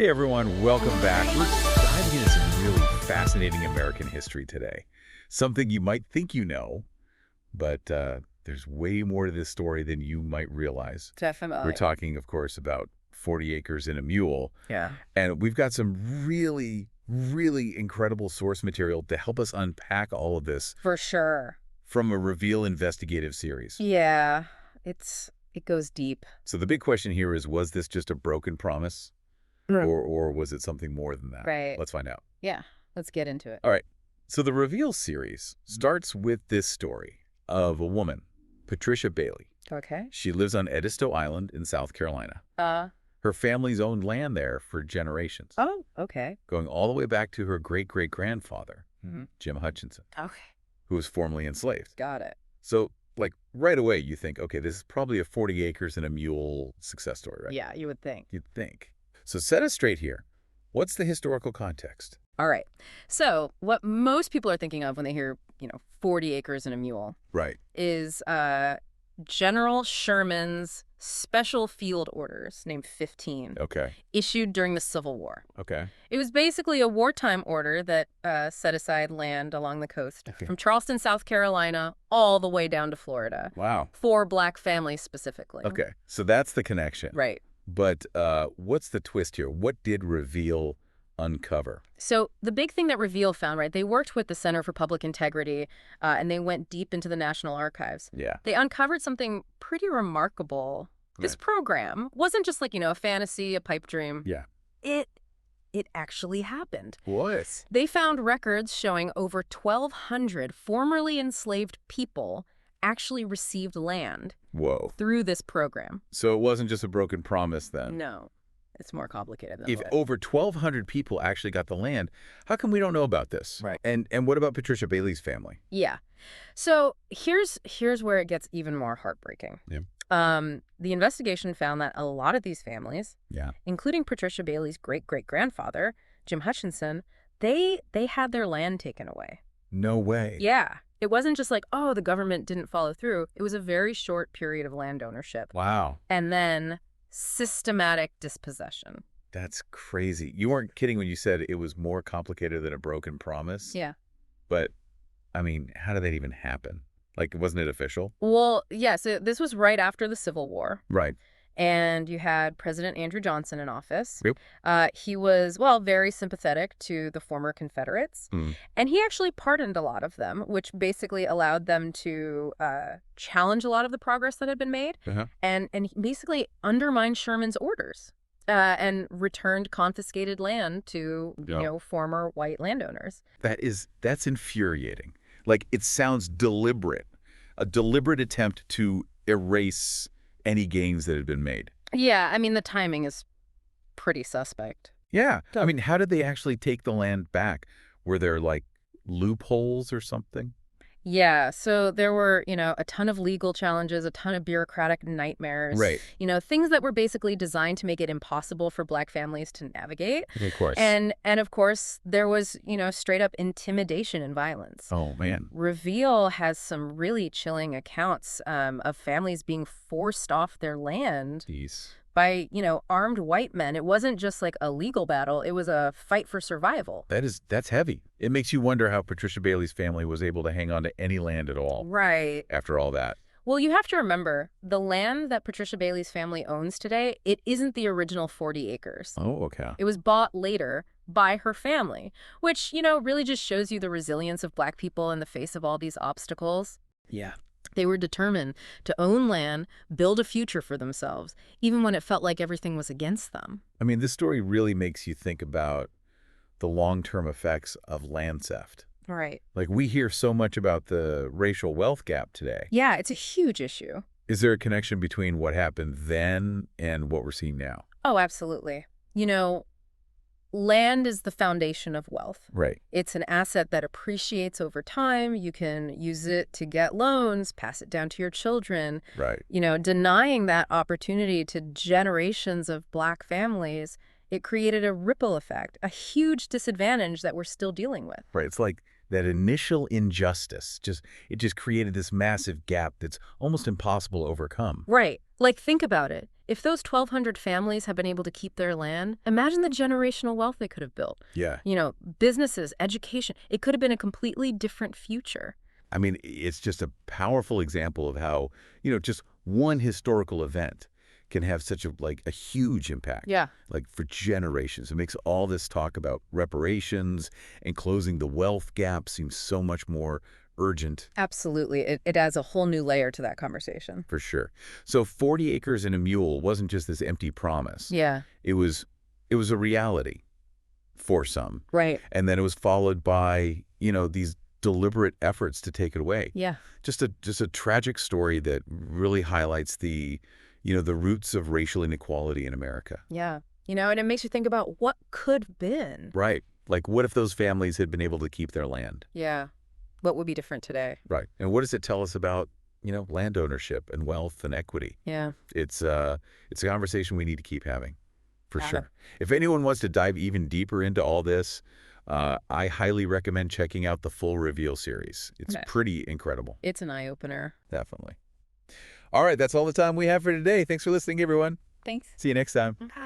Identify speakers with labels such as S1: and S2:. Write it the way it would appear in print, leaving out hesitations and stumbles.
S1: Hey everyone, welcome back. We're diving into some really fascinating American history today. Something you might think you know, but there's way more to this story than you might realize.
S2: Definitely.
S1: We're talking, of course, about 40 acres and a mule.
S2: Yeah.
S1: And we've got some really, really incredible source material to help us unpack all of this.
S2: For sure.
S1: From a Reveal investigative series.
S2: Yeah, it goes deep.
S1: So the big question here is, was this just a broken promise? Or was it something more than that?
S2: Right.
S1: Let's find out.
S2: Yeah, let's get into it.
S1: All right. So the Reveal series starts with this story of a woman, Patricia Bailey.
S2: Okay.
S1: She lives on Edisto Island in South Carolina. Her family's owned land there for generations.
S2: Oh, okay.
S1: Going all the way back to her great-great-grandfather, Jim Hutchinson,
S2: Okay.
S1: who was formerly enslaved.
S2: Got it.
S1: So, like, right away you think, okay, this is probably a 40 acres and a mule success story, right?
S2: Yeah, you would think.
S1: You'd think. So set us straight here. What's the historical context?
S2: All right. So what most people are thinking of when they hear, 40 acres and a mule
S1: Right.
S2: is General Sherman's Special Field Orders, named 15,
S1: Okay.
S2: issued during the Civil War.
S1: Okay.
S2: It was basically a wartime order that set aside land along the coast from Charleston, South Carolina, all the way down to Florida.
S1: Wow.
S2: For black families specifically.
S1: Okay. So that's the connection.
S2: Right.
S1: But what's the twist here? What did Reveal uncover?
S2: So the big thing that Reveal found, right, they worked with the Center for Public Integrity, and they went deep into the National Archives.
S1: Yeah.
S2: They uncovered something pretty remarkable. This program wasn't just like, a fantasy, a pipe dream.
S1: Yeah.
S2: It actually happened.
S1: What?
S2: They found records showing over 1,200 formerly enslaved people actually received land.
S1: Whoa.
S2: Through this program.
S1: So it wasn't just a broken promise then?
S2: No. It's more complicated than
S1: If
S2: that.
S1: over 1,200 people actually got the land, how come we don't know about this?
S2: Right.
S1: And what about Patricia Bailey's family?
S2: Yeah. So here's where it gets even more heartbreaking.
S1: Yeah.
S2: The investigation found that a lot of these families, including Patricia Bailey's great-great-grandfather, Jim Hutchinson, they had their land taken away.
S1: No way.
S2: Yeah. It wasn't just like, oh, the government didn't follow through. It was a very short period of land ownership.
S1: Wow.
S2: And then systematic dispossession.
S1: That's crazy. You weren't kidding when you said it was more complicated than a broken promise.
S2: Yeah.
S1: But, I mean, how did that even happen? Like, wasn't it official?
S2: Well, yeah, so this was right after the Civil War.
S1: Right.
S2: And you had President Andrew Johnson in office.
S1: Yep.
S2: He was, very sympathetic to the former Confederates. And he actually pardoned a lot of them, which basically allowed them to challenge a lot of the progress that had been made and basically undermine Sherman's orders and returned confiscated land to, former white landowners.
S1: That's infuriating. Like, it sounds deliberate. A deliberate attempt to erase any gains that had been made.
S2: Yeah, I mean, the timing is pretty suspect.
S1: Yeah. I mean, how did they actually take the land back? Were there, like, loopholes or something?
S2: Yeah, so there were, a ton of legal challenges, a ton of bureaucratic nightmares.
S1: Right.
S2: Things that were basically designed to make it impossible for black families to navigate.
S1: Of course.
S2: And of course, there was, straight up intimidation and violence.
S1: Oh, man.
S2: Reveal has some really chilling accounts of families being forced off their land.
S1: Jeez.
S2: By, armed white men. It wasn't just like a legal battle. It was a fight for survival.
S1: That's heavy. It makes you wonder how Patricia Bailey's family was able to hang on to any land at all.
S2: Right.
S1: After all that.
S2: Well, you have to remember, the land that Patricia Bailey's family owns today, it isn't the original 40 acres.
S1: Oh, okay.
S2: It was bought later by her family, which, really just shows you the resilience of black people in the face of all these obstacles.
S1: Yeah.
S2: They were determined to own land, build a future for themselves, even when it felt like everything was against them.
S1: I mean, this story really makes you think about the long-term effects of land theft.
S2: Right.
S1: Like, we hear so much about the racial wealth gap today.
S2: Yeah, it's a huge issue.
S1: Is there a connection between what happened then and what we're seeing now?
S2: Oh, absolutely. Land is the foundation of wealth.
S1: Right.
S2: It's an asset that appreciates over time. You can use it to get loans, pass it down to your children.
S1: Right.
S2: Denying that opportunity to generations of black families, it created a ripple effect, a huge disadvantage that we're still dealing with.
S1: Right. It's like that initial injustice, it just created this massive gap that's almost impossible to overcome.
S2: Right. Like, think about it. If those 1,200 families have been able to keep their land, imagine the generational wealth they could have built.
S1: Yeah.
S2: Businesses, education. It could have been a completely different future.
S1: I mean, it's just a powerful example of how, just one historical event can have such a huge impact.
S2: Yeah.
S1: For generations. It makes all this talk about reparations and closing the wealth gap seem so much more urgent.
S2: Absolutely. It adds a whole new layer to that conversation.
S1: For sure. So 40 acres and a mule wasn't just this empty promise.
S2: Yeah.
S1: It was a reality for some.
S2: Right.
S1: And then it was followed by, these deliberate efforts to take it away.
S2: Yeah.
S1: Just a tragic story that really highlights the roots of racial inequality in America.
S2: Yeah. And it makes you think about what could have been.
S1: Right. What if those families had been able to keep their land?
S2: Yeah. What would be different today?
S1: Right. And what does it tell us about, land ownership and wealth and equity?
S2: Yeah.
S1: It's a conversation we need to keep having, for
S2: Got it.
S1: sure. If anyone wants to dive even deeper into all this, I highly recommend checking out the full Reveal series. It's pretty incredible.
S2: It's an eye-opener.
S1: Definitely. All right, that's all the time we have for today. Thanks for listening, everyone.
S2: Thanks.
S1: See you next time.
S2: Okay.